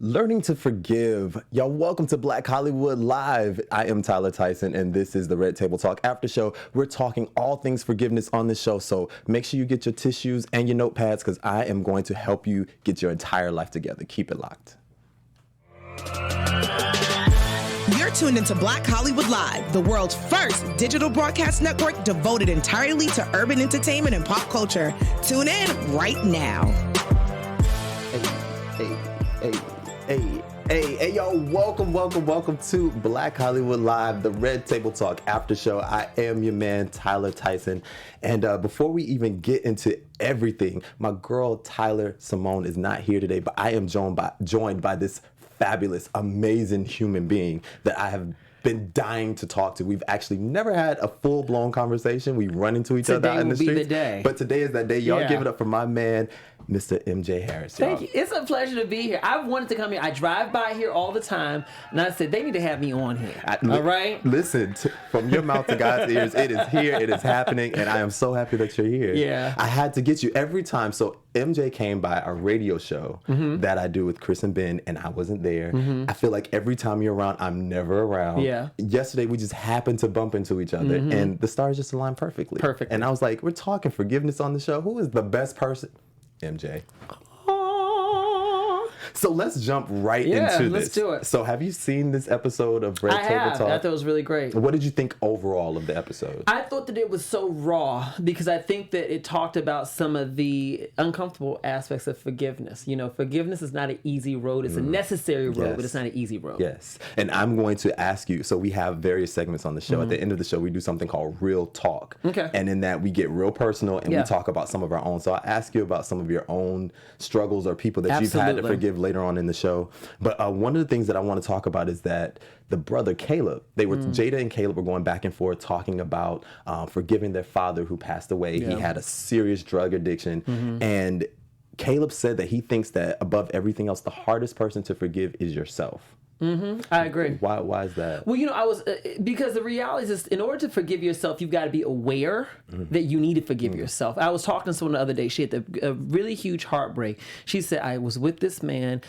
Learning to forgive. Y'all, welcome to Black Hollywood Live. I am Tyler Tyson, and this is the Red Table Talk After Show. We're talking all things forgiveness on this show, so make sure you get your tissues and your notepads because I am going to help you get your entire life together. Keep it locked. You're tuned into Black Hollywood Live, the world's first digital broadcast network devoted entirely to urban entertainment and pop culture. Tune in right now. Hey, y'all, welcome to Black Hollywood Live, the Red Table Talk After Show. I am your man, Tyler Tyson. And before we even get into everything, my girl, Tyler Simone, is not here today, but I am joined by this fabulous, amazing human being that I have been dying to talk to. We've actually never had a full-blown conversation. We run into each other out in the streets. Today will be the day. But today is that day. Y'all give it up for my man, Mr. MJ Harris. Y'all. Thank you. It's a pleasure to be here. I've wanted to come here. I drive by here all the time, and I said, they need to have me on here. All right? Listen, from your mouth to God's ears, it is here, it is happening, and I am so happy that you're here. Yeah. I had to get you every time. So MJ came by a radio show that I do with Chris and Ben, and I wasn't there. I feel like every time you're around, I'm never around. Yeah. Yesterday, we just happened to bump into each other, and the stars just aligned perfectly. Perfect. And I was like, we're talking forgiveness on the show. Who is the best person? MJ. So let's jump right into this. Let's do it. So have you seen this episode of Red Table Talk? I thought it was really great. What did you think overall of the episode? I thought that it was so raw because I think that it talked about some of the uncomfortable aspects of forgiveness. You know, forgiveness is not an easy road. It's a necessary road, but it's not an easy road. Yes. And I'm going to ask you, so we have various segments on the show. At the end of the show, we do something called Real Talk. Okay. And in that, we get real personal and we talk about some of our own. So I ask you about some of your own struggles or people that you've had to forgive later on in the show. But one of the things that I want to talk about is that the brother Caleb, Jada and Caleb were going back and forth talking about forgiving their father who passed away. He had a serious drug addiction. And Caleb said that he thinks that above everything else, the hardest person to forgive is yourself. I agree. Why is that? Well, you know, because the reality is, in order to forgive yourself, you've got to be aware that you need to forgive yourself. I was talking to someone the other day. She had a really huge heartbreak. She said, I was with this man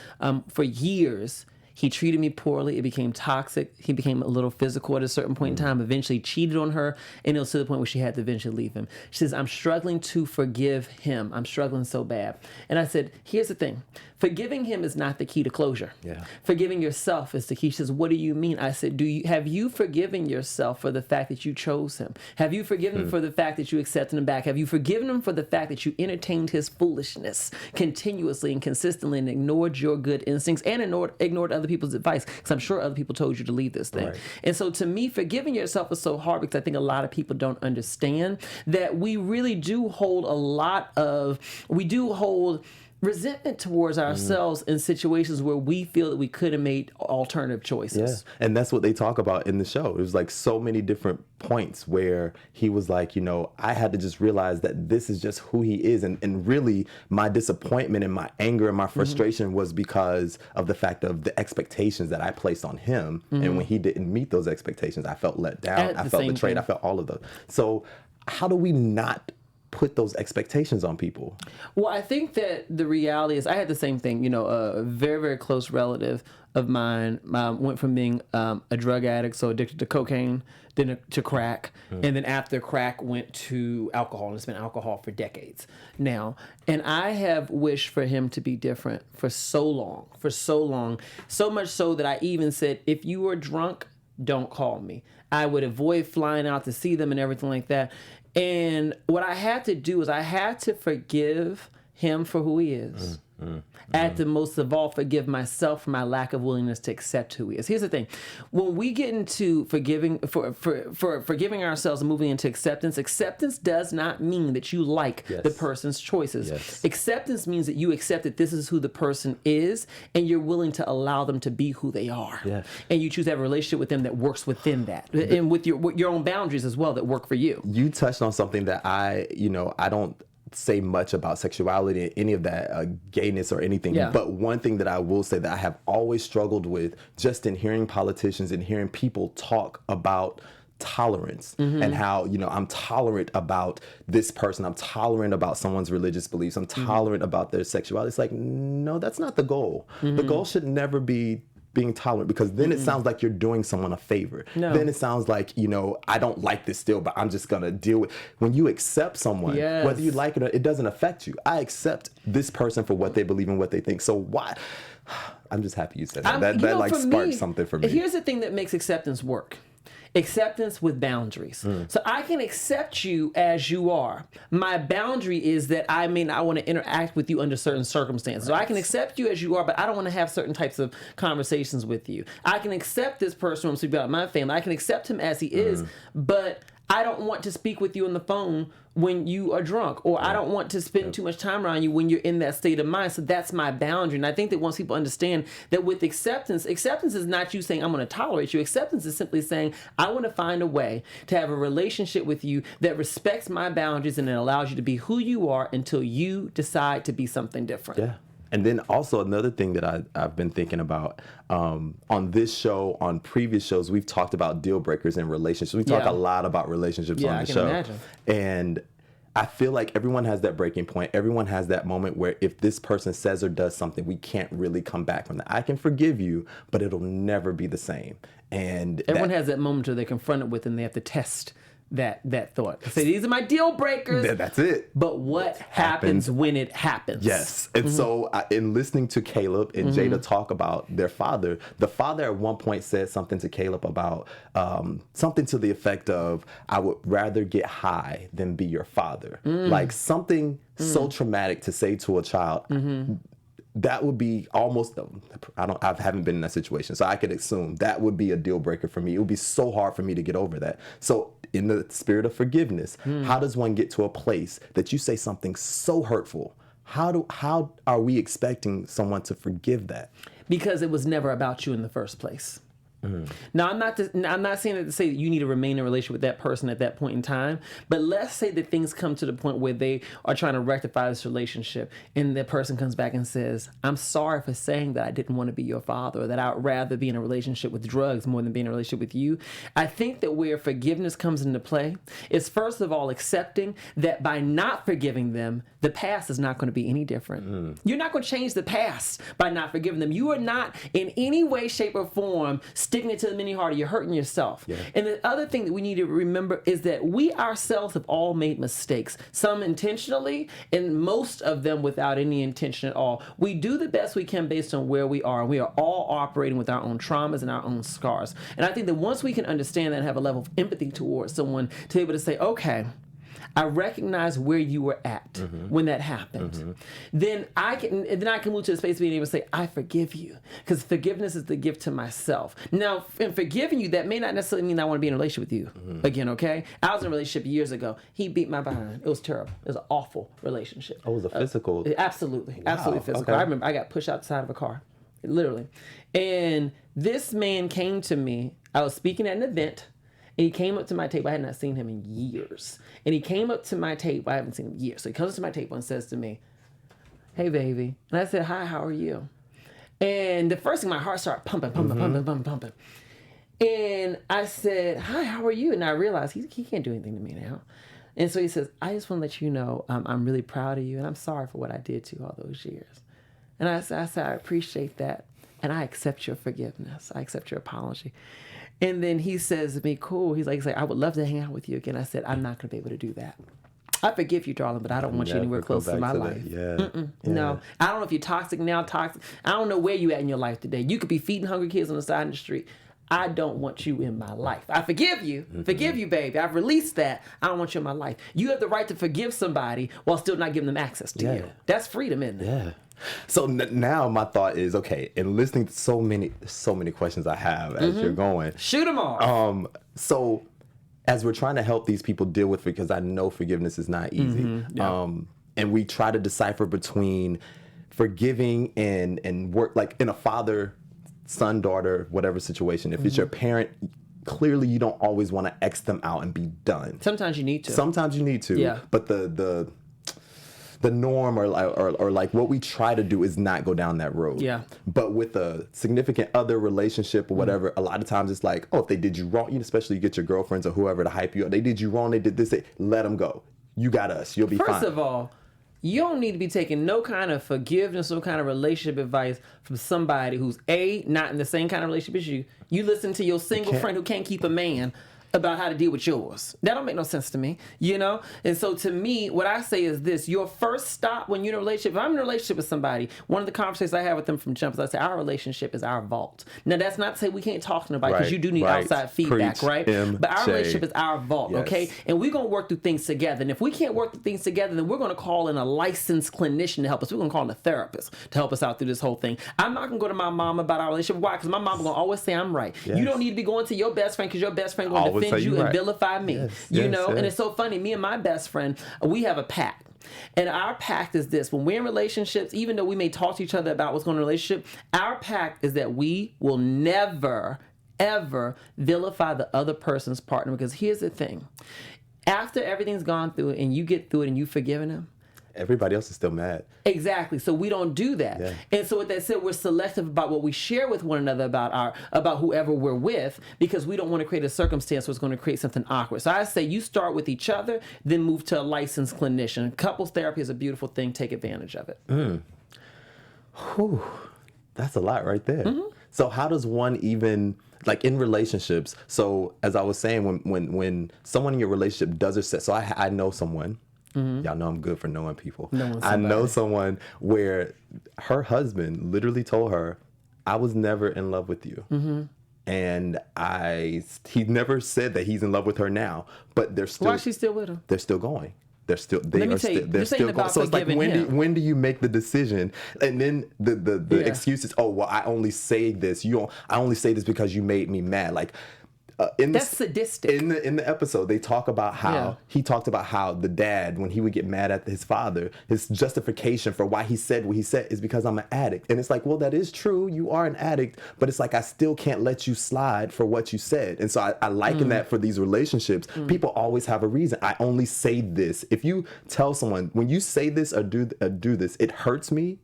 for years. He treated me poorly. It became toxic. He became a little physical at a certain point in time, eventually cheated on her, and it was to the point where she had to eventually leave him. She says, I'm struggling to forgive him. I'm struggling so bad. And I said, here's the thing. Forgiving him is not the key to closure. Yeah. Forgiving yourself is the key. She says, what do you mean? I said, have you forgiven yourself for the fact that you chose him? Have you forgiven him for the fact that you accepted him back? Have you forgiven him for the fact that you entertained his foolishness continuously and consistently and ignored your good instincts and ignored other people's advice? Because I'm sure other people told you to leave this thing. Right. And so to me, forgiving yourself is so hard because I think a lot of people don't understand that we really do hold resentment towards ourselves in situations where we feel that we could have made alternative choices. Yeah. And that's what they talk about in the show. It was like so many different points where he was like, you know, I had to just realize that this is just who he is. And really my disappointment and my anger and my frustration was because of the fact of the expectations that I placed on him. And when he didn't meet those expectations, I felt let down. I felt betrayed. I felt all of those. So how do we not put those expectations on people? Well, I think that the reality is I had the same thing. You know, a very, very close relative of mine went from being a drug addict, so addicted to cocaine, then to crack, and then after crack went to alcohol, and it's been alcohol for decades now. And I have wished for him to be different for so long, so much so that I even said, if you were drunk, don't call me. I would avoid flying out to see them and everything like that. And what I had to do is I had to forgive him for who he is. I had to most of all forgive myself for my lack of willingness to accept who he is. Here's the thing. When we get into forgiving ourselves and moving into acceptance does not mean that you like the person's choices. Yes. Acceptance means that you accept that this is who the person is and you're willing to allow them to be who they are. Yes. And you choose to have a relationship with them that works within that and with your own boundaries as well that work for you. You touched on something that I don't say much about sexuality, any of that, gayness or anything. Yeah. But one thing that I will say that I have always struggled with, just in hearing politicians and hearing people talk about tolerance and how, you know, I'm tolerant about this person. I'm tolerant about someone's religious beliefs. I'm tolerant about their sexuality. It's like, no, that's not the goal. The goal should never be being tolerant, because then it sounds like you're doing someone a favor. No. Then it sounds like, you know, I don't like this still, but I'm just going to deal with. When you accept someone, whether you like it or it doesn't affect you. I accept this person for what they believe and what they think. So why? I'm just happy you said that. That like sparked something for me. Here's the thing that makes acceptance work. Acceptance with boundaries. So I can accept you as you are. My boundary is that I may not want to interact with you under certain circumstances. So I can accept you as you are, but I don't want to have certain types of conversations with you. I can accept this person who I'm speaking about my family. I can accept him as he is, but I don't want to speak with you on the phone when you are drunk, or I don't want to spend too much time around you when you're in that state of mind. So that's my boundary. And I think that once people understand that with acceptance is not you saying, I'm going to tolerate you. Acceptance is simply saying, I want to find a way to have a relationship with you that respects my boundaries and it allows you to be who you are until you decide to be something different. Yeah. And then also another thing that I've been thinking about on this show, on previous shows, we've talked about deal breakers in relationships. We talk a lot about relationships on the show. Imagine. And I feel like everyone has that breaking point. Everyone has that moment where if this person says or does something, we can't really come back from that. I can forgive you, but it'll never be the same. And everyone has that moment where they're confronted with and they have to test that thought. Say, these are my deal breakers. That's it. But what happens when it happens? Yes. And so in listening to Caleb and Jada talk about their father, the father at one point said something to Caleb about something to the effect of, I would rather get high than be your father. Like something so traumatic to say to a child. That would be almost, I haven't been in that situation, so I could assume that would be a deal breaker for me. It would be so hard for me to get over that. So in the spirit of forgiveness, how does one get to a place that you say something so hurtful? How are we expecting someone to forgive that? Because it was never about you in the first place. Now, I'm not saying that to say that you need to remain in a relationship with that person at that point in time, but let's say that things come to the point where they are trying to rectify this relationship and the person comes back and says, I'm sorry for saying that I didn't want to be your father, or that I'd rather be in a relationship with drugs more than be in a relationship with you. I think that where forgiveness comes into play is, first of all, accepting that by not forgiving them, the past is not going to be any different. You're not going to change the past by not forgiving them. You are not in any way, shape, or form sticking it to the mini harder. You're hurting yourself. Yeah. And the other thing that we need to remember is that we ourselves have all made mistakes, some intentionally and most of them without any intention at all. We do the best we can based on where we are. And we are all operating with our own traumas and our own scars. And I think that once we can understand that and have a level of empathy towards someone, to be able to say, okay, I recognize where you were at when that happened. Then I can move to the space of being able to say, I forgive you. Because forgiveness is the gift to myself. Now, in forgiving you, that may not necessarily mean I want to be in a relationship with you again, okay? I was in a relationship years ago. He beat my behind. It was terrible. It was an awful relationship. Oh, it was a physical? Absolutely. Wow. Absolutely physical. Okay. I remember I got pushed outside of a car, literally. And this man came to me. I was speaking at an event. And he came up to my table. I had not seen him in years. And he came up to my table. I haven't seen him in years. So he comes to my table and says to me, hey, baby. And I said, hi, how are you? And the first thing, my heart started pumping. And I said, hi, how are you? And I realized he can't do anything to me now. And so he says, I just want to let you know I'm really proud of you. And I'm sorry for what I did to you all those years. And I said, I appreciate that. And I accept your forgiveness. I accept your apology. And then he says to me, cool. He's like, I would love to hang out with you again. I said, I'm not going to be able to do that. I forgive you, darling, but I don't want you anywhere close to my life. Yeah. No. I don't know if you're toxic now, toxic. I don't know where you at in your life today. You could be feeding hungry kids on the side of the street. I don't want you in my life. I forgive you. Forgive you, baby. I've released that. I don't want you in my life. You have the right to forgive somebody while still not giving them access to you. That's freedom, isn't it? Yeah. So now my thought is, okay, in listening to so many questions I have as you're going. Shoot them all. So as we're trying to help these people deal with, because I know forgiveness is not easy. And we try to decipher between forgiving and work, like in a father, son, daughter, whatever situation. If it's your parent, clearly you don't always want to X them out and be done. Sometimes you need to. Yeah. But the the norm or like what we try to do is not go down that road. Yeah. But with a significant other relationship or whatever, a lot of times it's like, oh, if they did you wrong, especially you get your girlfriends or whoever to hype you up, they did you wrong, they did this, let them go. You got us. You'll be fine. First of all, you don't need to be taking no kind of forgiveness, no kind of relationship advice from somebody who's not in the same kind of relationship as you. You listen to your single friend who can't keep a man about how to deal with yours. That don't make no sense to me, you know? And so to me, what I say is this: your first stop when you're in a relationship, if I'm in a relationship with somebody, one of the conversations I have with them from jump is I say, our relationship is our vault. Now, that's not to say we can't talk to nobody, because you do need outside feedback, Preach, right? But our relationship is our vault, okay? And we're going to work through things together. And if we can't work through things together, then we're going to call in a licensed clinician to help us. We're going to call in a therapist to help us out through this whole thing. I'm not going to go to my mom about our relationship. Why? Because my mom going to always say I'm right. You don't need to be going to your best friend because your best friend going to defend you and vilify me, you know. And it's so funny, me and my best friend, we have a pact, and our pact is this: when we're in relationships, even though we may talk to each other about what's going on in a relationship, our pact is that we will never ever vilify the other person's partner. Because here's the thing: after everything's gone through it and you get through it and you've forgiven him, everybody else is still mad. Exactly. So we don't do that. Yeah. And so with that said, we're selective about what we share with one another about whoever we're with, because we don't want to create a circumstance where it's going to create something awkward. So I say you start with each other, then move to a licensed clinician. Couples therapy is a beautiful thing. Take advantage of it. Whew. That's a lot right there. So how does one even, like in relationships, so as I was saying, when someone in your relationship does or says, so I know someone, y'all know I'm good for knowing people. I know someone where her husband literally told her, I was never in love with you. And he never said that he's in love with her now, but they're still. Why is she still with him? They're still going. They're still going. So it's like, when do you make the decision? And then the excuse is, oh, well, I only say this. I only say this because you made me mad. Like, that's sadistic. In the episode, they talk about how he talked about how the dad, when he would get mad at his father, his justification for why he said what he said is because I'm an addict. And it's like, well, that is true. You are an addict, but it's like, I still can't let you slide for what you said. And so I liken that for these relationships. People always have a reason. I only say this. If you tell someone, when you say this or do this, it hurts me,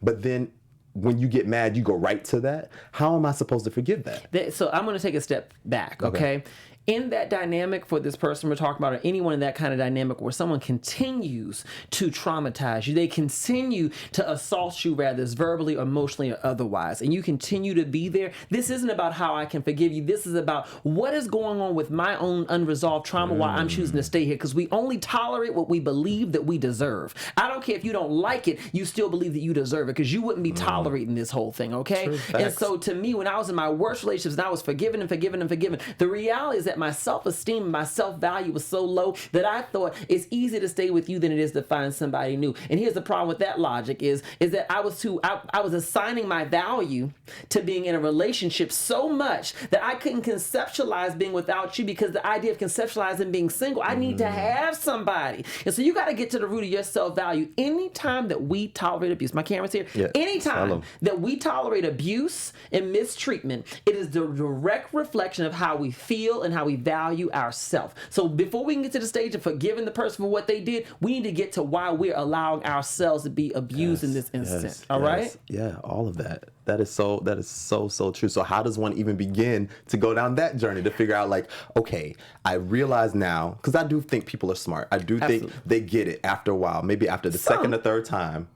but then when you get mad, you go right to that. How am I supposed to forgive that? So I'm going to take a step back, okay? In that dynamic for this person we're talking about, or anyone in that kind of dynamic where someone continues to traumatize you, they continue to assault you, rather verbally or emotionally or otherwise, and you continue to be there, this isn't about how I can forgive you. This is about what is going on with my own unresolved trauma, why I'm choosing to stay here, because we only tolerate what we believe that we deserve. I don't care if you don't like it, you still believe that you deserve it, because you wouldn't be tolerating this whole thing, okay? And so to me, when I was in my worst relationships and I was forgiven, the reality is that my self-esteem and my self-value was so low that I thought it's easier to stay with you than it is to find somebody new. And here's the problem with that logic is that I was assigning my value to being in a relationship so much that I couldn't conceptualize being without you, because the idea of conceptualizing being single, I need to have somebody. And so you got to get to the root of your self-value. Anytime that we tolerate abuse, my camera's here, anytime that we tolerate abuse and mistreatment, it is the direct reflection of how we feel and how we value ourselves. So before we can get to the stage of forgiving the person for what they did, we need to get to why we're allowing ourselves to be abused in this instance. All right? Yeah, all of that. That is so true. So how does one even begin to go down that journey to figure out, like, okay, I realize now, because I do think people are smart. I do think they get it after a while, maybe after the second or third time.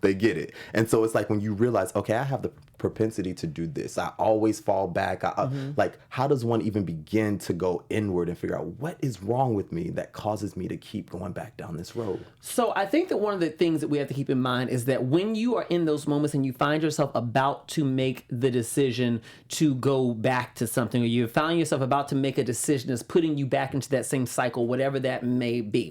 They get it. And so it's like when you realize, okay, I have the propensity to do this. I always fall back. Like, how does one even begin to go inward and figure out what is wrong with me that causes me to keep going back down this road? So I think that one of the things that we have to keep in mind is that when you are in those moments and you find yourself about to make the decision to go back to something, or you found yourself about to make a decision that's putting you back into that same cycle, whatever it may be,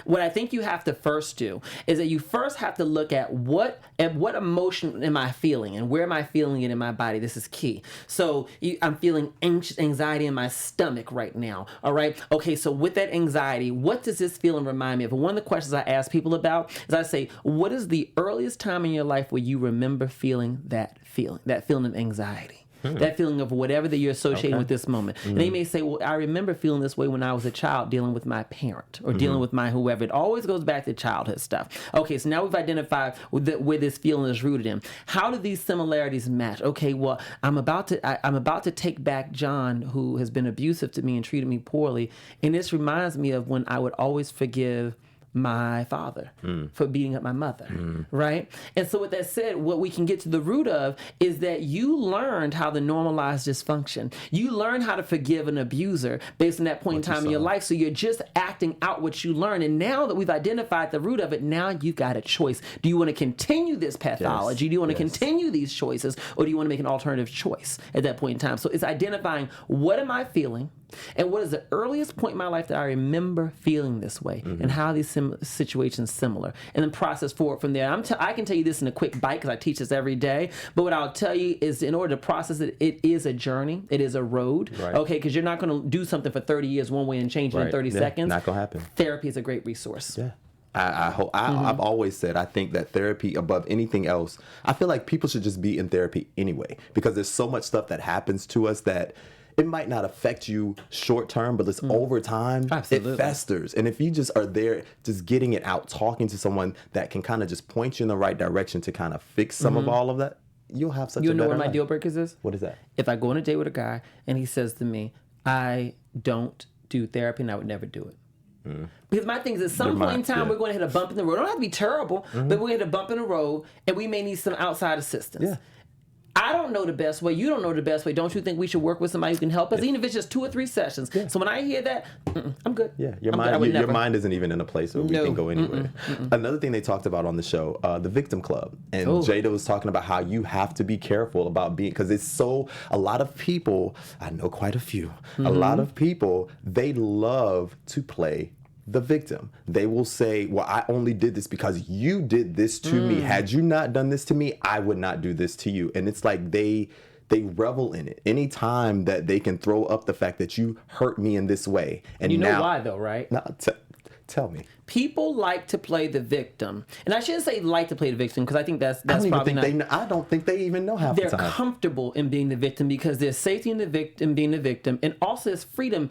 what I think you have to first do is that you first have to look at what emotion am I feeling and where am I feeling it in my body. This is key. So I'm feeling anxiety in my stomach right now. All right. Okay. So with that anxiety, what does this feeling remind me of? And one of the questions I ask people about is I say, what is the earliest time in your life where you remember feeling that feeling of anxiety? That feeling of whatever that you're associating with this moment. And they may say, well, I remember feeling this way when I was a child dealing with my parent or dealing with my whoever. It always goes back to childhood stuff. Okay, so now we've identified where this feeling is rooted in. How do these similarities match? Okay, well, I'm about to take back John, who has been abusive to me and treated me poorly. And this reminds me of when I would always forgive my father for beating up my mother, right? And so with that said, what we can get to the root of is that you learned how to normalize dysfunction. You learned how to forgive an abuser based on that point in time in your life. So you're just acting out what you learned. And now that we've identified the root of it, now you got a choice. Do you want to continue this pathology? Do you want to continue these choices? Or do you want to make an alternative choice at that point in time? So it's identifying, what am I feeling? And what is the earliest point in my life that I remember feeling this way, and how these situations similar, and then process forward from there. I can tell you this in a quick bite because I teach this every day. But what I'll tell you is, in order to process it, it is a journey. It is a road. Right. Okay, because you're not going to do something for 30 years one way and change it in 30 seconds. Not going to happen. Therapy is a great resource. Yeah. I've always said, I think that therapy above anything else, I feel like people should just be in therapy anyway, because there's so much stuff that happens to us that it might not affect you short term, but it's over time, it festers. And if you just are there, just getting it out, talking to someone that can kind of just point you in the right direction to kind of fix some of all of that, you'll have such a better life. You know what my deal breakers is? What is that? If I go on a date with a guy and he says to me, I don't do therapy and I would never do it. Because my thing is, at some point in time, we're going to hit a bump in the road. It don't have to be terrible, but we're going to hit a bump in the road and we may need some outside assistance. Yeah. I don't know the best way. You don't know the best way. Don't you think we should work with somebody who can help us, even if it's just 2 or 3 sessions? Yeah. So when I hear that, I'm good. Yeah, your mind isn't even in a place where we can go anywhere. Another thing they talked about on the show, the Victim Club, and Jada was talking about how you have to be careful about being, because it's a lot of people, I know quite a few, a lot of people, they love to play the victim. They will say, well, I only did this because you did this to me. Had you not done this to me, I would not do this to you. And it's like they revel in it. Anytime that they can throw up the fact that you hurt me in this way. And you know why though, right? No, tell me. People like to play the victim. And I shouldn't say like to play the victim, because I think that's probably not. I don't think they even know half the time. They're comfortable in being the victim because there's safety in the victim being the victim, and also there's freedom.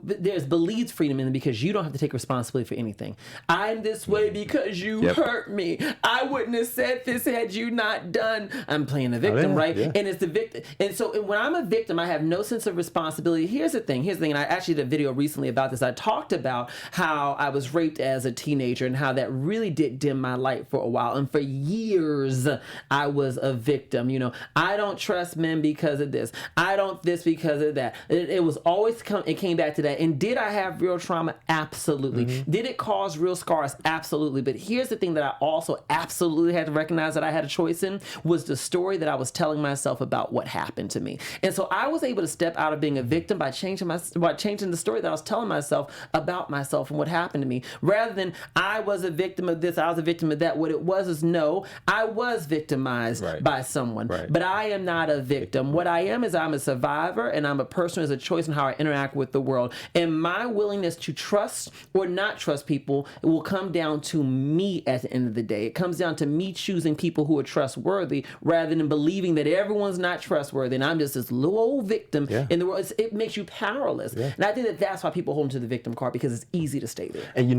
There's believed freedom in it because you don't have to take responsibility for anything. I'm this way because you hurt me. I wouldn't have said this had you not done. I'm playing the victim, right? Yeah. And it's the victim. And so when I'm a victim, I have no sense of responsibility. Here's the thing. And I actually did a video recently about this. I talked about how I was raped as a teenager and how that really did dim my light for a while. And for years, I was a victim. I don't trust men because of this. I don't this because of that. It was always it came back to that. And did I have real trauma? Absolutely. Did it cause real scars? Absolutely. But here's the thing that I also absolutely had to recognize that I had a choice in, was the story that I was telling myself about what happened to me. And so I was able to step out of being a victim by changing the story that I was telling myself about myself and what happened to me, rather than I was a victim of this, I was a victim of that. What it was is, no, I was victimized by someone, but I am not a victim. What I am is, I'm a survivor, and I'm a person who has a choice in how I interact with the world. And my willingness to trust or not trust people, it will come down to me at the end of the day. It comes down to me choosing people who are trustworthy rather than believing that everyone's not trustworthy and I'm just this little old victim in the world. It makes you powerless. And I think that that's why people hold to the victim card, because it's easy to stay there. And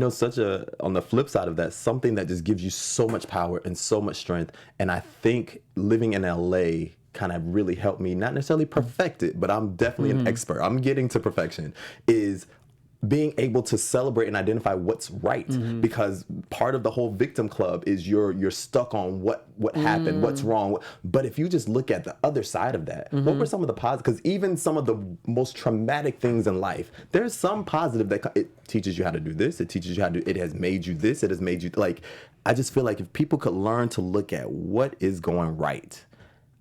on the flip side of that, something that just gives you so much power and so much strength. And I think living in LA kind of really helped me, not necessarily perfect it, but I'm definitely an expert. I'm getting to perfection, is being able to celebrate and identify what's right, because part of the whole victim club is you're stuck on what happened, what's wrong. But if you just look at the other side of that, what were some of the positives? Because even some of the most traumatic things in life, there's some positive that it teaches you how to do this. It teaches you how to do. It has made you this. It has made you like. I just feel like if people could learn to look at what is going right,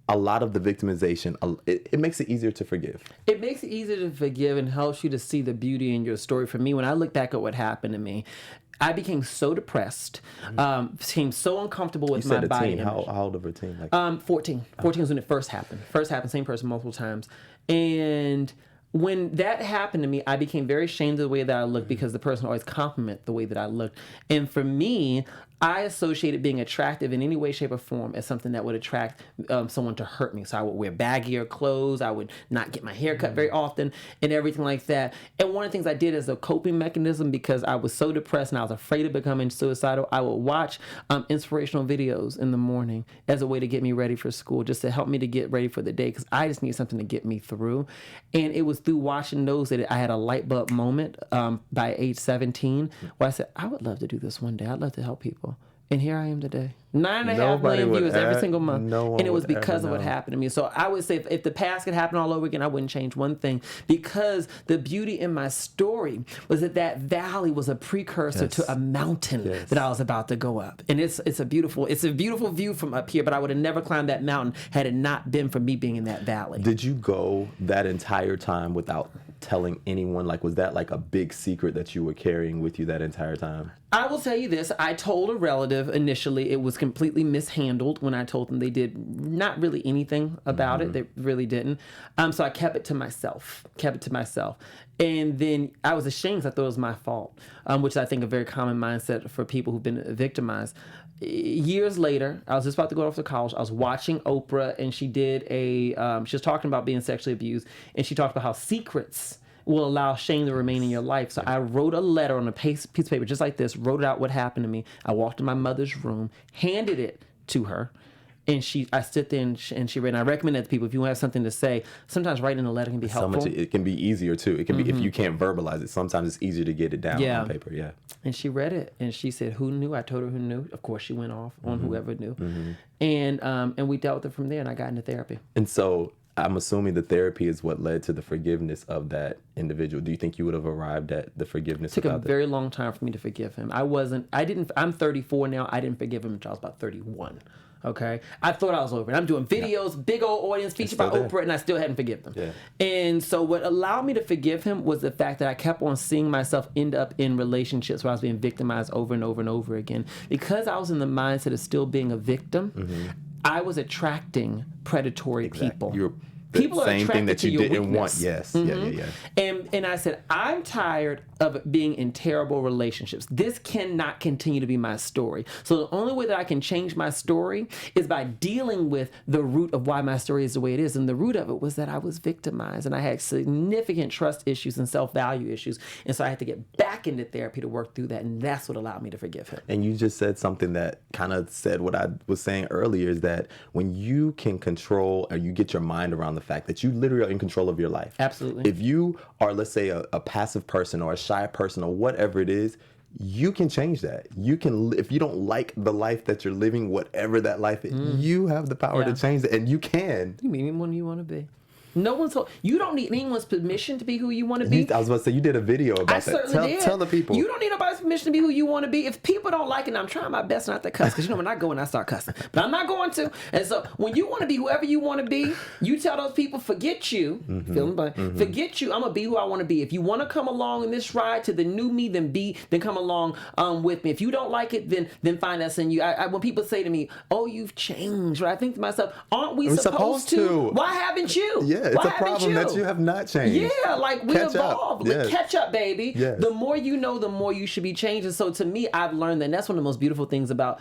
a lot of the victimization, it makes it easier to forgive. It makes it easier to forgive and helps you to see the beauty in your story. For me, when I look back at what happened to me, I became so depressed, became so uncomfortable with my body image. How old of a teen? 14. 14 was when it first happened. Same person multiple times. And when that happened to me, I became very ashamed of the way that I looked, because the person always complimented the way that I looked. And for me, I associated being attractive in any way, shape, or form as something that would attract someone to hurt me. So I would wear baggier clothes. I would not get my hair cut very often and everything like that. And one of the things I did as a coping mechanism, because I was so depressed and I was afraid of becoming suicidal, I would watch inspirational videos in the morning as a way to get me ready for school, just to help me to get ready for the day, because I just needed something to get me through. And it was through watching those that I had a light bulb moment by age 17 where I said, I would love to do this one day. I'd love to help people. And here I am today. 9.5 million viewers every single month. And it was because of what happened to me. So I would say if the past could happen all over again, I wouldn't change one thing, because the beauty in my story was that valley was a precursor to a mountain that I was about to go up. And it's a beautiful view from up here, but I would have never climbed that mountain had it not been for me being in that valley. Did you go that entire time without telling anyone? Like, was that like a big secret that you were carrying with you that entire time? I will tell you this. I told a relative initially. It was completely mishandled when I told them. They did not really anything about it. They really didn't. So I kept it to myself. And then I was ashamed because I thought it was my fault, which I think a very common mindset for people who've been victimized. Years later, I was just about to go off to college. I was watching Oprah, and she did she was talking about being sexually abused, and she talked about how secrets will allow shame to remain in your life. So I wrote a letter on a piece of paper just like this, wrote out what happened to me. I walked in my mother's room, handed it to her, and I stood there and she read. And I recommend that to people, if you have something to say, sometimes writing a letter can be helpful. It can be easier too. It can be, if you can't verbalize it, sometimes it's easier to get it down on paper. Yeah. And she read it and she said, "Who knew?" I told her who knew. Of course, she went off on whoever knew. And we dealt with it from there, and I got into therapy. And so I'm assuming the therapy is what led to the forgiveness of that individual. Do you think you would have arrived at the forgiveness? It took a very long time for me to forgive him. I'm 34 now. I didn't forgive him until I was about 31. Okay, I thought I was over it. I'm doing videos, big old audience, featured by Oprah, and I still hadn't forgiven him. Yeah. And so what allowed me to forgive him was the fact that I kept on seeing myself end up in relationships where I was being victimized over and over and over again. Because I was in the mindset of still being a victim, I was attracting predatory people. People are same thing that you didn't weakness. Want. Yes. Yeah. And I said, I'm tired of being in terrible relationships. This cannot continue to be my story. So the only way that I can change my story is by dealing with the root of why my story is the way it is. And the root of it was that I was victimized and I had significant trust issues and self-value issues. And so I had to get back into therapy to work through that. And that's what allowed me to forgive him. And you just said something that kind of said what I was saying earlier, is that when you can control, or you get your mind around the fact that you literally are in control of your life. Absolutely. If you are, let's say, a passive person or a shy person or whatever it is, you can change that. You can, if you don't like the life that you're living, whatever that life is, you have the power to change it, and you can. You mean anyone you want to be. No one told you don't need anyone's permission to be who you want to be. I was about to say, you did a video about that. Tell the people. You don't need nobody's permission to be who you want to be. If people don't like it, I'm trying my best not to cuss, because when I go and I start cussing, but I'm not going to. And so when you want to be whoever you want to be, you tell those people, forget you, forget you. I'm gonna be who I want to be. If you want to come along in this ride to the new me, then come along with me. If you don't like it, then find us in you. When people say to me, "Oh, you've changed," I think to myself, "Aren't we supposed to? Why haven't you?" Yeah. It's a problem that you have not changed. Yeah, like we evolved. Yes. Catch up, baby. Yes. The more you know, the more you should be changed. And so to me, I've learned that, and that's one of the most beautiful things about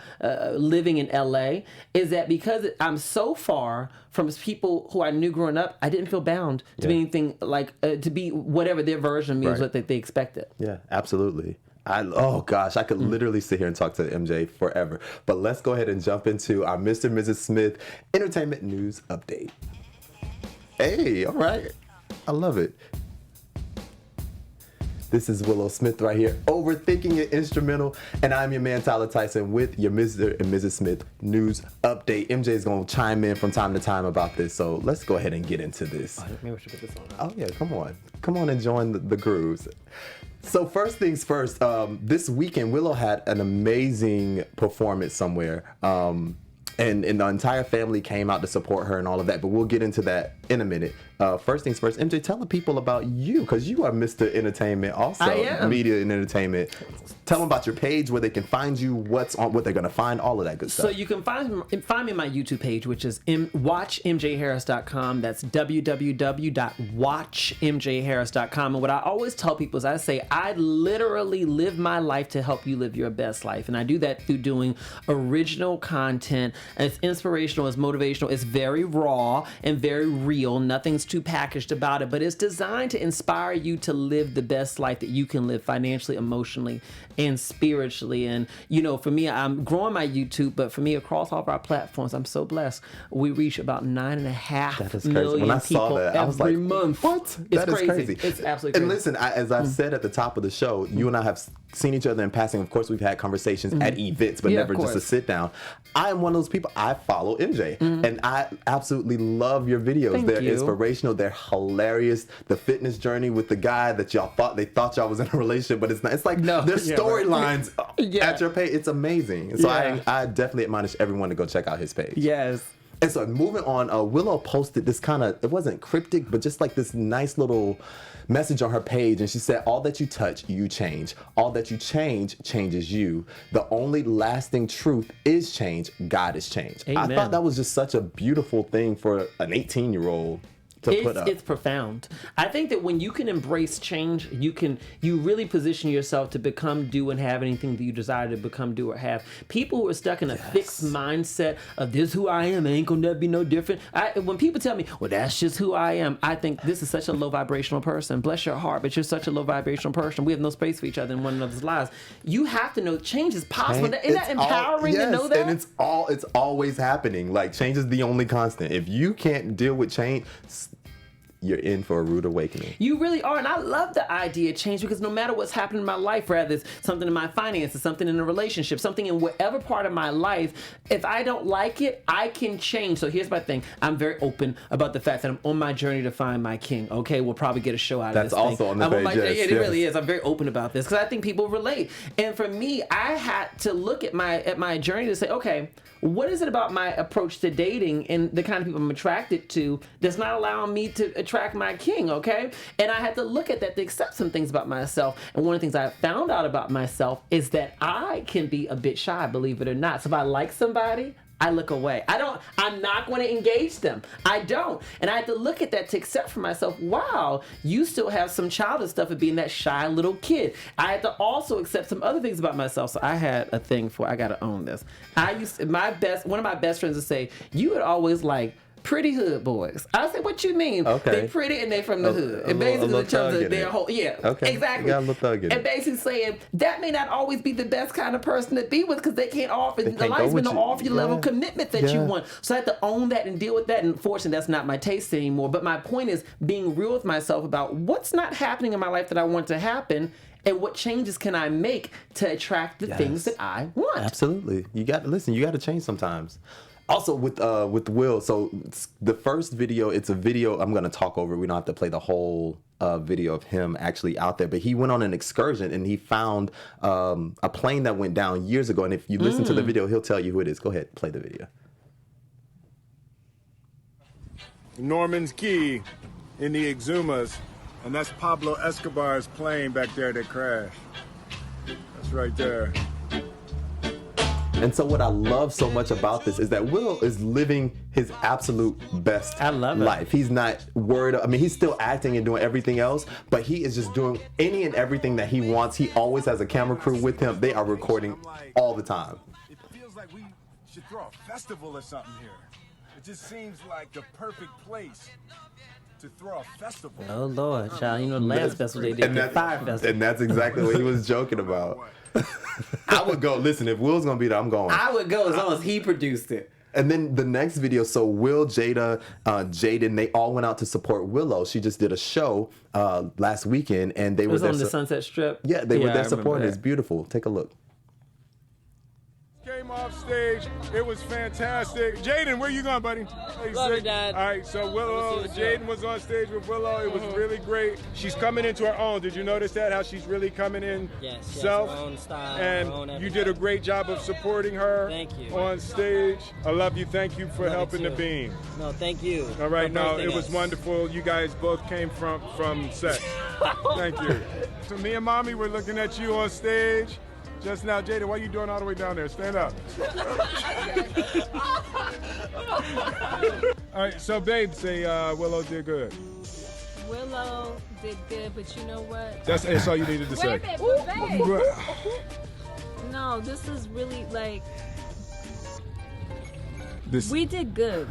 living in LA, is that because I'm so far from people who I knew growing up, I didn't feel bound to be anything like, to be whatever their version of me was what they expected. Yeah, absolutely. Oh gosh, I could literally sit here and talk to MJ forever. But let's go ahead and jump into our Mr. and Mrs. Smith Entertainment News Update. Hey, all right. I love it. This is Willow Smith right here, Overthinking It Instrumental, and I'm your man Tyler Tyson with your Mr. and Mrs. Smith News Update. MJ is going to chime in from time to time about this, so let's go ahead and get into this. Maybe we should put this on. Oh yeah, come on and join the grooves. So first things first, this weekend Willow had an amazing performance somewhere. And the entire family came out to support her and all of that, but we'll get into that in a minute. First things first, MJ, tell the people about you, because you are Mr. Entertainment also. I am. Media and entertainment. Tell them about your page, where they can find you, what they're going to find, all of that good stuff. So you can find me on my YouTube page, which is watchmjharris.com. That's www.watchmjharris.com. And what I always tell people is I say, I literally live my life to help you live your best life. And I do that through doing original content. And it's inspirational, it's motivational, it's very raw and very real. Nothing's too packaged about it, but it's designed to inspire you to live the best life that you can live financially, emotionally, and spiritually. And for me, I'm growing my YouTube, but for me, across all of our platforms, I'm so blessed. We reach about 9.5 million people every month. What? It's crazy. It's absolutely crazy. And listen, as I've said at the top of the show, you and I have seen each other in passing. Of course, we've had conversations at events, but never just a sit down. I am one of those people. I follow MJ, and I absolutely love your videos. They're inspirational. They're hilarious. The fitness journey with the guy that y'all thought y'all was in a relationship, but it's not. It's like there's storylines at your page. It's amazing. So I definitely admonish everyone to go check out his page. Yes. And so moving on, Willow posted this kind of, it wasn't cryptic, but just like this nice little message on her page. And she said, all that you touch, you change. All that you change, changes you. The only lasting truth is change. God is change. Amen. I thought that was just such a beautiful thing for an 18-year-old. It's profound. I think that when you can embrace change, you really position yourself to become, do, and have anything that you desire to become, do, or have. People who are stuck in a fixed mindset of this who I am, ain't gonna never be no different. When people tell me, well, that's just who I am, I think this is such a low vibrational person. Bless your heart, but you're such a low vibrational person. We have no space for each other in one another's lives. You have to know change is possible. Isn't that empowering to know that? And it's always happening. Like, change is the only constant. If you can't deal with change, you're in for a rude awakening. You really are. And I love the idea of change, because no matter what's happening in my life, whether it's something in my finances, something in a relationship, something in whatever part of my life, if I don't like it, I can change. So here's my thing. I'm very open about the fact that I'm on my journey to find my king. Okay, we'll probably get a show out of this. That's also on the page. It really is. I'm very open about this because I think people relate. And for me, I had to look at my journey to say, okay, what is it about my approach to dating and the kind of people I'm attracted to that's not allowing me to attract my king, okay? And I had to look at that to accept some things about myself. And one of the things I found out about myself is that I can be a bit shy, believe it or not. So if I like somebody, I look away. I'm not going to engage them. I don't. And I had to look at that to accept for myself, wow, you still have some childish stuff of being that shy little kid. I had to also accept some other things about myself. So I had a thing for, I got to own this. One of my best friends would say, you would always like pretty hood boys. I said, what you mean? Okay. They pretty and they from the hood. And basically in terms of their whole, okay. Exactly. You got a little thug in it. And basically saying that may not always be the best kind of person to be with because they can't offer the life's been offer you level of commitment that you want. So I had to own that and deal with that. And fortunately, that's not my taste anymore. But my point is being real with myself about what's not happening in my life that I want to happen. And what changes can I make to attract the things that I want? Absolutely. You got to change sometimes. Also with Will, so the first video, it's a video, I'm going to talk over, we don't have to play the whole video of him actually out there, but he went on an excursion and he found a plane that went down years ago. And if you listen to the video, he'll tell you who it is. Go ahead, play the video. Norman's Key in the Exumas, and that's Pablo Escobar's plane back there that crashed. That's right there. And so what I love so much about this is that Will is living his absolute best life. He's not worried. I mean, he's still acting and doing everything else, but he is just doing any and everything that he wants. He always has a camera crew with him. They are recording all the time. It feels like we should throw a festival or something here. It just seems like the perfect place to throw a festival. Oh, Lord, child. You know, the last festival they did, the Fire Festival. And that's exactly what he was joking about. I would go. Listen, if Will's going to be there, I'm going. I would go as long as he produced it. And then the next video, so Will, Jada, Jaden, they all went out to support Willow. She just did a show last weekend, and they were there. It was on the Sunset Strip? Yeah, they were there supporting. It's beautiful. Take a look. Came off stage. It was fantastic. Jaden, where you going, buddy? Love you, Dad. All right, so Willow, Jaden was on stage with Willow. It was really great. She's coming into her own. Did you notice that? How she's really coming in self? Her own style, and her own you did a great job of supporting her. Thank you. On stage. I love you. Thank you for helping the beam. No, thank you. All right, no, it was wonderful. You guys both came from set. Thank you. So me and Mommy were looking at you on stage. Just now, Jada, what are you doing all the way down there? Stand up. All right, so babe, say Willow did good. Willow did good, but you know what? That's all you needed to say. Wait a minute, but babe. No, this is really like, we did good.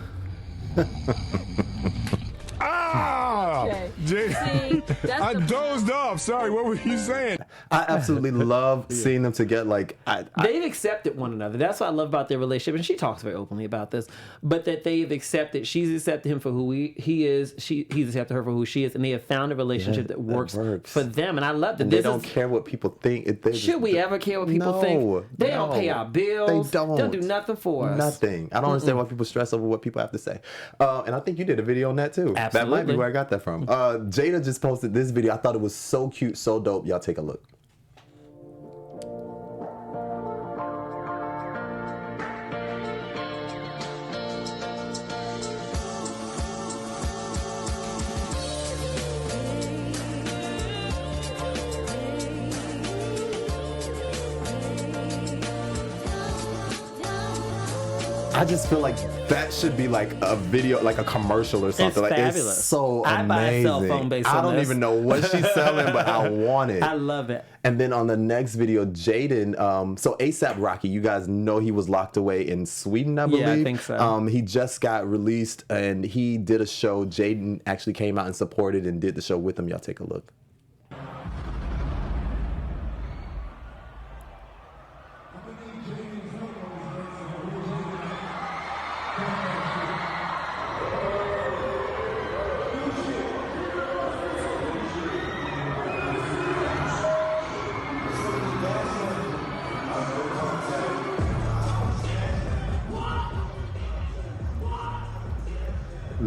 Okay. Jada, See, I dozed off. Sorry, what were you saying? I absolutely love seeing them together. Like they've accepted one another. That's what I love about their relationship, and she talks very openly about this. But that they've accepted, she's accepted him for who he is. He's accepted her for who she is, and they have found a relationship that works for them. And I love that. They don't care what people think. Should we ever care what people think? They don't pay our bills. They don't. They'll do nothing for us. Nothing. I don't understand why people stress over what people have to say. And I think you did a video on that too. Absolutely. That might be where I got that from. Jada just posted this video. I thought it was so cute, so dope. Y'all take a look. I just feel like that should be like a video, like a commercial or something. It's like fabulous. It's so amazing. I buy a cell phone based on I don't even know what she's selling, but I want it. I love it. And then on the next video, Jaden, so ASAP Rocky, you guys know he was locked away in Sweden, I believe. Yeah, I think so. He just got released and he did a show. Jaden actually came out and supported and did the show with him. Y'all take a look.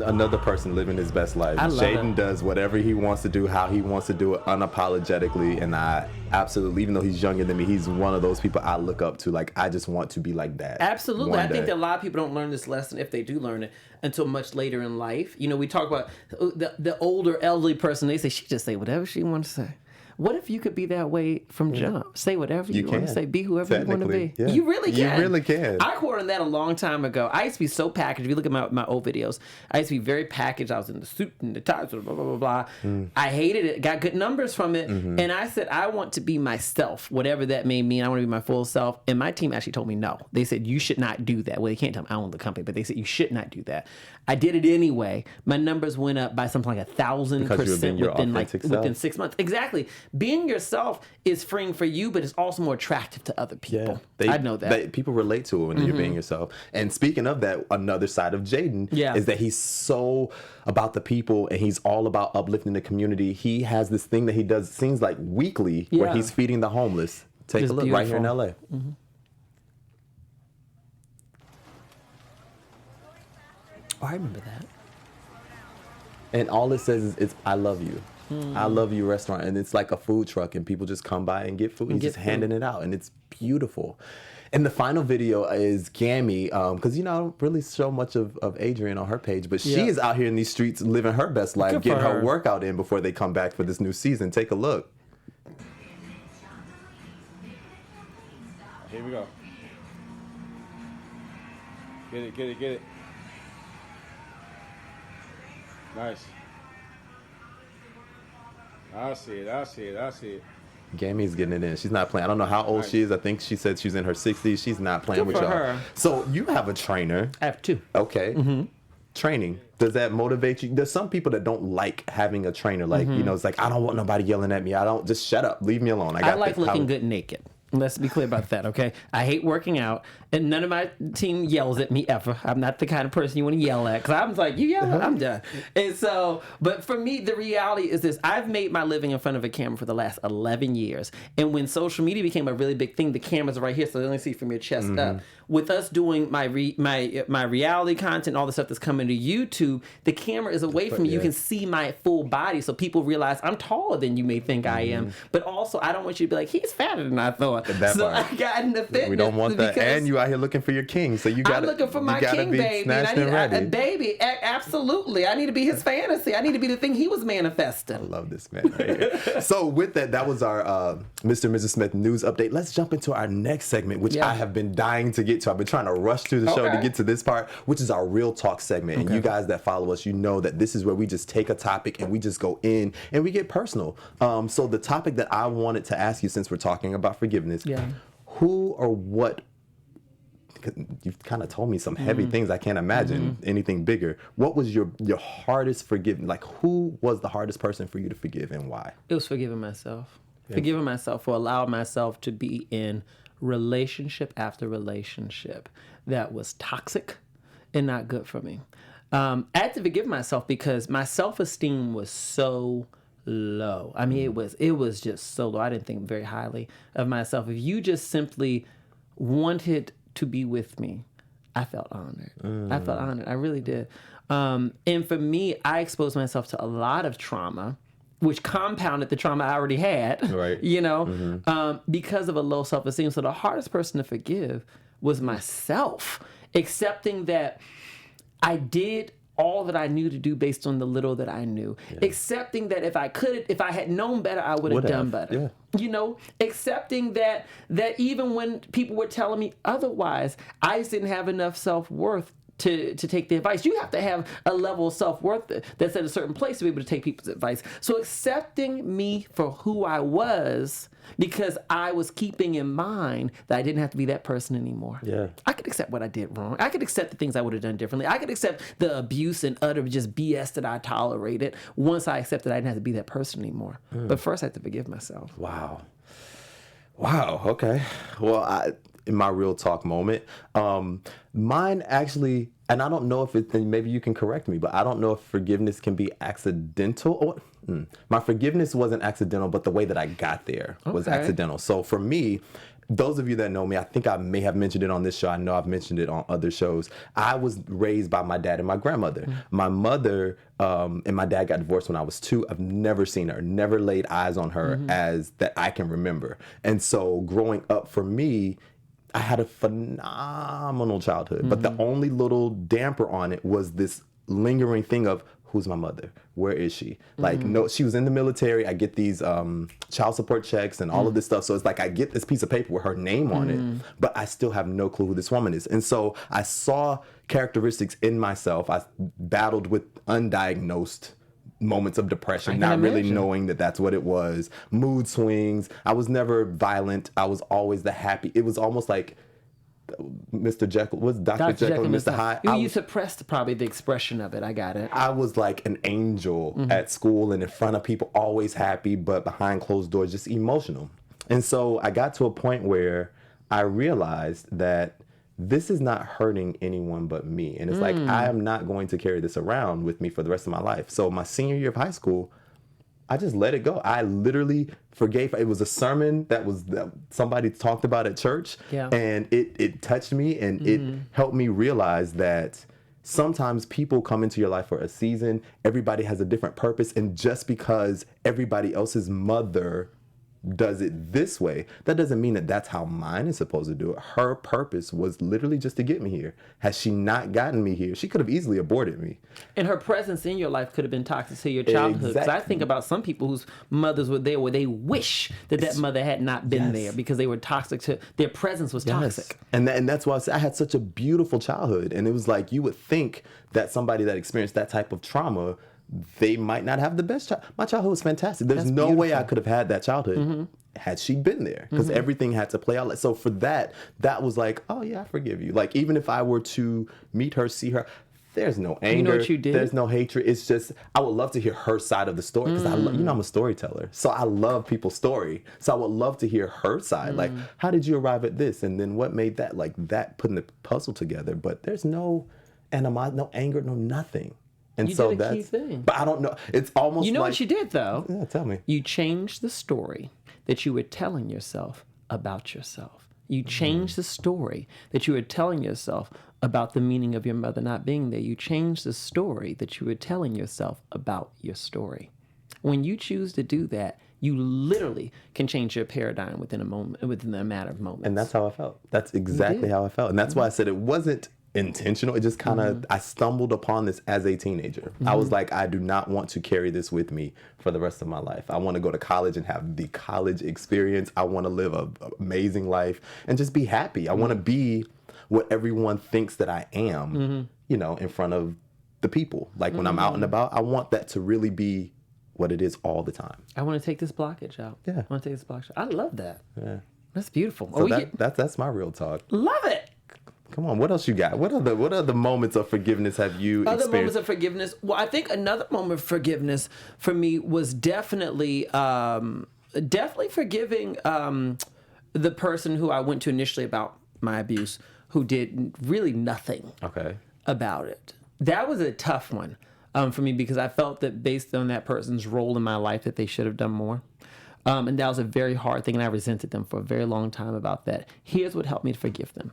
Another person living his best life. Jaden does whatever he wants to do, how he wants to do it, unapologetically. And I absolutely, even though he's younger than me, he's one of those people I look up to. Like, I just want to be like that. Absolutely. I think that a lot of people don't learn this lesson, if they do learn it, until much later in life. You know, we talk about the older, elderly person. They say, she just say whatever she wants to say. What if you could be that way from jump? Say whatever you want to say. Be whoever you want to be. Yeah. You really can. You really can. I quoted that a long time ago. I used to be so packaged. If you look at my old videos, I used to be very packaged. I was in the suit and the ties, blah, blah, blah, blah. I hated it. Got good numbers from it. And I said, I want to be myself, whatever that may mean. I want to be my full self. And my team actually told me no. They said, you should not do that. Well, they can't tell me I own the company, but they said, you should not do that. I did it anyway. My numbers went up by something like 1,000% within 6 months. Exactly. Being yourself is freeing for you, but it's also more attractive to other people. Yeah, I know that. People relate to it when you're being yourself. And speaking of that, another side of Jaden is that he's so about the people and he's all about uplifting the community. He has this thing that he does, seems like weekly, where he's feeding the homeless. Take a look right here in LA. Oh, I remember that. And all it says is, it's I love you. I love you restaurant. And it's like a food truck and people just come by and get food and just handing it out. And it's beautiful. And the final video is Gammy, because, you know, I don't really show much of Adrienne on her page, but she is out here in these streets living her best life, getting her workout in before they come back for this new season. Take a look. Here we go. Get it, get it, get it. Nice. I see it, I see it, I see it. Gammy's getting it in. She's not playing. I don't know how old she is. I think she said she's in her 60s. She's not playing with y'all. Her. So you have a trainer. I have two. Okay. Training. Does that motivate you? There's some people that don't like having a trainer. Like, you know, it's like, I don't want nobody yelling at me. I don't, just shut up. Leave me alone. I like looking good naked. Let's be clear about that, okay? I hate working out, and none of my team yells at me ever. I'm not the kind of person you want to yell at, because I'm like, you yell, I'm done. And so, but for me, the reality is this. I've made my living in front of a camera for the last 11 years, and when social media became a really big thing, the cameras are right here, so they only see from your chest up. With us doing my reality content, all the stuff that's coming to YouTube, the camera is away from me. You can see my full body, so people realize I'm taller than you may think I am. But also, I don't want you to be like, he's fatter than I thought. So I got into fitness. We don't want that. And you you out here looking for your king, so you got. I'm looking for my king, baby. Baby, absolutely. I need to be his fantasy. I need to be the thing he was manifesting. I love this man right here. So with that was our Mr. and Mrs. Smith news update. Let's jump into our next segment, which I have been dying to get to. I've been trying to rush through the show to get to this part, which is our real talk segment. And you guys that follow us, you know that this is where we just take a topic and we just go in and we get personal. So the topic that I wanted to ask you, since we're talking about forgiveness, who or what, you've kind of told me some heavy things. I can't imagine anything bigger. What was your hardest forgiveness? Like, who was the hardest person for you to forgive and why? It was forgiving myself. Forgiving myself for allowing myself to be in relationship after relationship that was toxic and not good for me. I had to forgive myself because my self-esteem was so low. I mean, it was just so low. I didn't think very highly of myself. If you just simply wanted to be with me, I felt honored. I felt honored. I really did. And for me, I exposed myself to a lot of trauma, which compounded the trauma I already had, right. You know, because of a low self-esteem. So the hardest person to forgive was myself, accepting that I did all that I knew to do based on the little that I knew. Accepting that if I had known better, I would have done better. You know, accepting that even when people were telling me otherwise, I just didn't have enough self-worth to take the advice. You have to have a level of self-worth that's at a certain place to be able to take people's advice. So accepting me for who I was, because I was keeping in mind that I didn't have to be that person anymore. Yeah. I could accept what I did wrong. I could accept the things I would have done differently. I could accept the abuse and utter just BS that I tolerated once I accepted I didn't have to be that person anymore. But first I had to forgive myself. Wow. Okay. Well, in my real talk moment, mine actually, and I don't know if it, and maybe you can correct me, but I don't know if forgiveness can be accidental. My forgiveness wasn't accidental, but the way that I got there was accidental. So for me, those of you that know me, I think I may have mentioned it on this show. I know I've mentioned it on other shows. I was raised by my dad and my grandmother. My mother and my dad got divorced when I was 2. I've never seen her, never laid eyes on her as that I can remember. And so growing up for me, I had a phenomenal childhood, but the only little damper on it was this lingering thing of, who's my mother? Where is she? Like, no, she was in the military. I get these child support checks and all of this stuff. So it's like I get this piece of paper with her name on it, but I still have no clue who this woman is. And so I saw characteristics in myself. I battled with undiagnosed moments of depression, not really knowing that that's what it was. Mood swings. I was never violent. I was always the happy. It was almost like Mr. Jekyll, was Dr. Jekyll and Mr. Hyde. You suppressed probably the expression of it. I got it. I was like an angel at school and in front of people, always happy, but behind closed doors, just emotional. And so I got to a point where I realized that this is not hurting anyone but me. And it's like, I am not going to carry this around with me for the rest of my life. So my senior year of high school, I just let it go. I literally forgave. It was a sermon that somebody talked about at church, and it touched me, and it helped me realize that sometimes people come into your life for a season. Everybody has a different purpose, and just because everybody else's mother does it this way, that doesn't mean that that's how mine is supposed to do it. Her purpose was literally just to get me here. Had she not gotten me here, she could have easily aborted me. And her presence in your life could have been toxic to your childhood. Because I think about some people whose mothers were there where they wish that mother had not been there because they were toxic to, their presence was toxic. And that's why I had such a beautiful childhood. And it was like, you would think that somebody that experienced that type of trauma, they might not have the best child. My childhood was fantastic. There's no way I could have had that childhood had she been there, because everything had to play out. So for that was like, oh yeah, I forgive you. Like, even if I were to meet her, see her, there's no anger. You know what you did? There's no hatred. It's just, I would love to hear her side of the story, because I'm a storyteller. So I love people's story. So I would love to hear her side. Like, how did you arrive at this? And then what made that, like that, putting the puzzle together. But there's no animosity, no anger, no nothing. And so did a key thing. But I don't know. It's almost, you know like, what you did though? Yeah, tell me. You changed the story that you were telling yourself about yourself. You changed the story that you were telling yourself about the meaning of your mother not being there. You changed the story that you were telling yourself about your story. When you choose to do that, you literally can change your paradigm within a matter of moments. And that's how I felt. That's exactly how I felt. And that's why I said it wasn't intentional. It just kind of, I stumbled upon this as a teenager. I was like, I do not want to carry this with me for the rest of my life. I want to go to college and have the college experience. I want to live an amazing life and just be happy. I want to be what everyone thinks that I am, you know, in front of the people. Like when I'm out and about, I want that to really be what it is all the time. I want to take this blockage out. Yeah. I want to take this blockage out. I love that. Yeah. That's beautiful. So that's my real talk. Love it. Come on, what else you got? What other moments of forgiveness have you experienced? Other moments of forgiveness. Well, I think another moment of forgiveness for me was definitely forgiving the person who I went to initially about my abuse, who did really nothing about it. That was a tough one for me because I felt that based on that person's role in my life that they should have done more. And that was a very hard thing, and I resented them for a very long time about that. Here's what helped me to forgive them.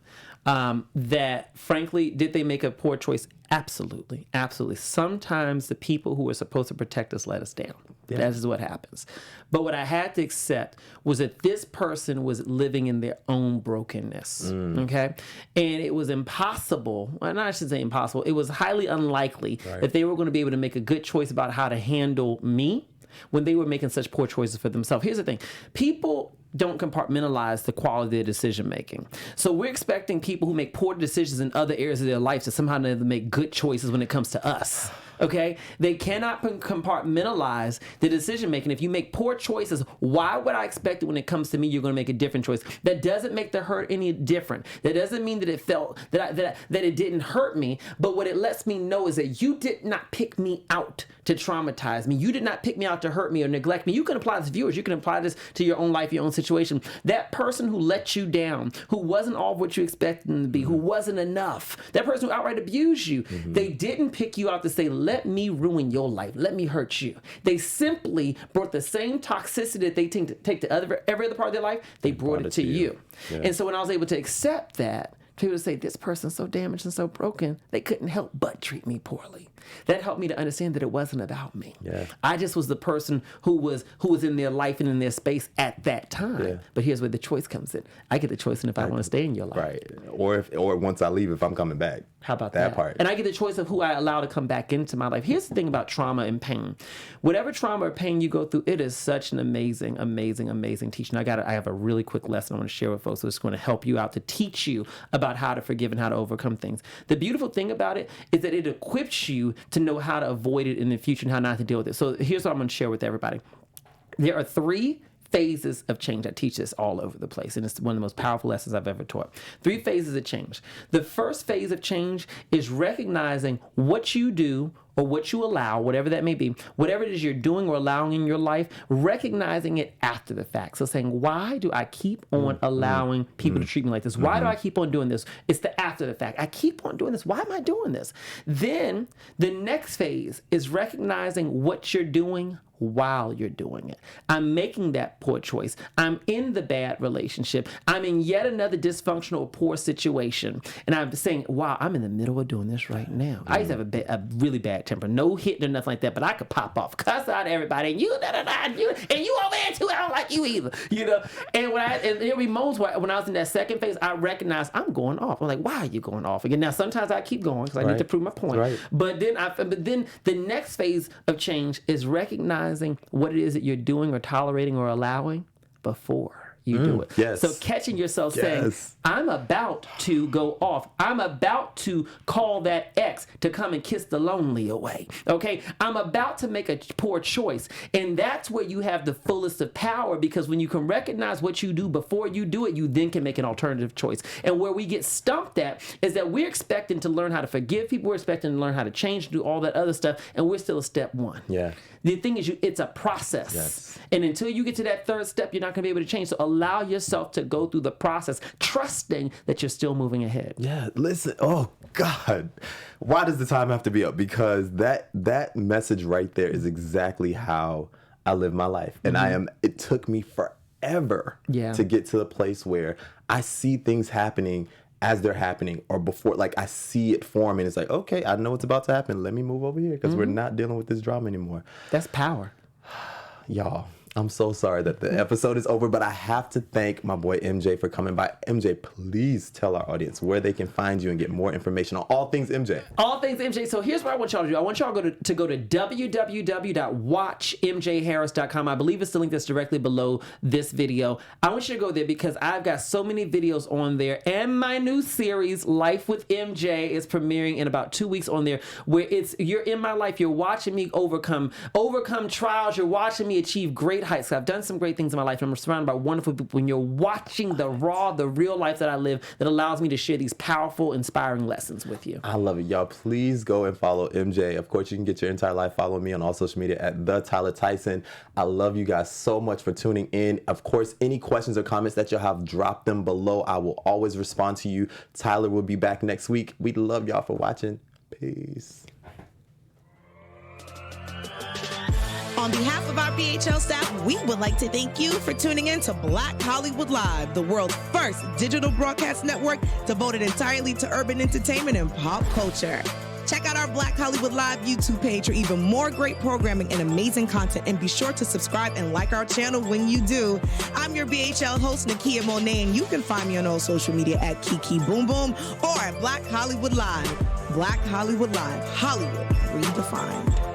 That, frankly, did they make a poor choice? Absolutely. Absolutely. Sometimes the people who are supposed to protect us let us down. Yeah. That is what happens. But what I had to accept was that this person was living in their own brokenness, okay? And it was impossible, well, I shouldn't say impossible, it was highly unlikely that they were going to be able to make a good choice about how to handle me when they were making such poor choices for themselves. Here's the thing. People don't compartmentalize the quality of their decision making. So we're expecting people who make poor decisions in other areas of their life to somehow make good choices when it comes to us. Okay? They cannot compartmentalize the decision making. If you make poor choices, why would I expect that when it comes to me, you're going to make a different choice? That doesn't make the hurt any different. That doesn't mean that it felt that it didn't hurt me. But what it lets me know is that you did not pick me out to traumatize me. You did not pick me out to hurt me or neglect me. You can apply this, viewers. You can apply this to your own life, your own situation. That person who let you down, who wasn't all of what you expected them to be, who wasn't enough, that person who outright abused you, they didn't pick you out to say, let me ruin your life. Let me hurt you. They simply brought the same toxicity that they take to every other part of their life, they brought it to you. Yeah. And so when I was able to accept that, people would say, this person's so damaged and so broken, they couldn't help but treat me poorly. That helped me to understand that it wasn't about me. Yeah. I just was the person who was in their life and in their space at that time. Yeah. But here's where the choice comes in. I get the choice in if I want to stay in your life. Right. Or once I leave, if I'm coming back. How about that part? And I get the choice of who I allow to come back into my life. Here's the thing about trauma and pain. Whatever trauma or pain you go through, it is such an amazing, amazing, amazing teaching. I have a really quick lesson I want to share with folks that's going to help you out to teach you about how to forgive and how to overcome things. The beautiful thing about it is that it equips you to know how to avoid it in the future and how not to deal with it. So here's what I'm going to share with everybody. There are 3 phases of change. I teach this all over the place, and it's one of the most powerful lessons I've ever taught. 3 phases of change. The first phase of change is recognizing what you do or what you allow, whatever that may be, whatever it is you're doing or allowing in your life, recognizing it after the fact. So saying, why do I keep on allowing people to treat me like this? Why do I keep on doing this? It's the after the fact. I keep on doing this. Why am I doing this? Then the next phase is recognizing what you're doing while you're doing it. I'm making that poor choice. I'm in the bad relationship. I'm in yet another dysfunctional or poor situation. And I'm saying, wow, I'm in the middle of doing this right now. I used to have a really bad temper, no hitting or nothing like that, but I could pop off, cuss out everybody, and you over there too, I don't like you either, you know? And there were moments where when I was in that second phase, I recognized I'm going off. I'm like, why are you going off again? Now, sometimes I keep going because I need to prove my point. Right. But then the next phase of change is recognizing what it is that you're doing or tolerating or allowing before you do it. Yes. So catching yourself saying, I'm about to go off. I'm about to call that ex to come and kiss the lonely away. Okay? I'm about to make a poor choice. And that's where you have the fullest of power, because when you can recognize what you do before you do it, you then can make an alternative choice. And where we get stumped at is that we're expecting to learn how to forgive people. We're expecting to learn how to change, do all that other stuff. And we're still at step 1. Yeah. The thing is, it's a process. Yes. And until you get to that 3rd step, you're not going to be able to change. So allow yourself to go through the process, trusting that you're still moving ahead. Yeah, listen. Oh, God. Why does the time have to be up? Because that message right there is exactly how I live my life. And it took me forever to get to the place where I see things happening as they're happening or before, like I see it forming. It's like, okay, I know what's about to happen. Let me move over here because we're not dealing with this drama anymore. That's power. Y'all, I'm so sorry that the episode is over, but I have to thank my boy MJ for coming by. MJ, please tell our audience where they can find you and get more information on all things MJ. All things MJ. So here's what I want y'all to do. I want y'all to go to www.watchmjharris.com. I believe it's the link that's directly below this video. I want you to go there because I've got so many videos on there, and my new series, Life with MJ, is premiering in about 2 weeks on there, where you're in my life. You're watching me overcome trials. You're watching me achieve great heights. I've done some great things in my life, and I'm surrounded by wonderful people. When you're watching the real life that I live, that allows me to share these powerful, inspiring lessons with you. I love it, y'all. Please go and follow MJ. Of course, you can get your entire life. Follow me on all social media at the Tyler Tyson. I love you guys so much for tuning in. Of course, any questions or comments that you'll have, drop them below. I will always respond to you. Tyler will be back next week. We love y'all for watching. Peace. On behalf of our BHL staff, we would like to thank you for tuning in to Black Hollywood Live, the world's first digital broadcast network devoted entirely to urban entertainment and pop culture. Check out our Black Hollywood Live YouTube page for even more great programming and amazing content, and be sure to subscribe and like our channel when you do. I'm your BHL host, Nakia Monet, and you can find me on all social media at Kiki Boom Boom or at Black Hollywood Live. Black Hollywood Live, Hollywood redefined.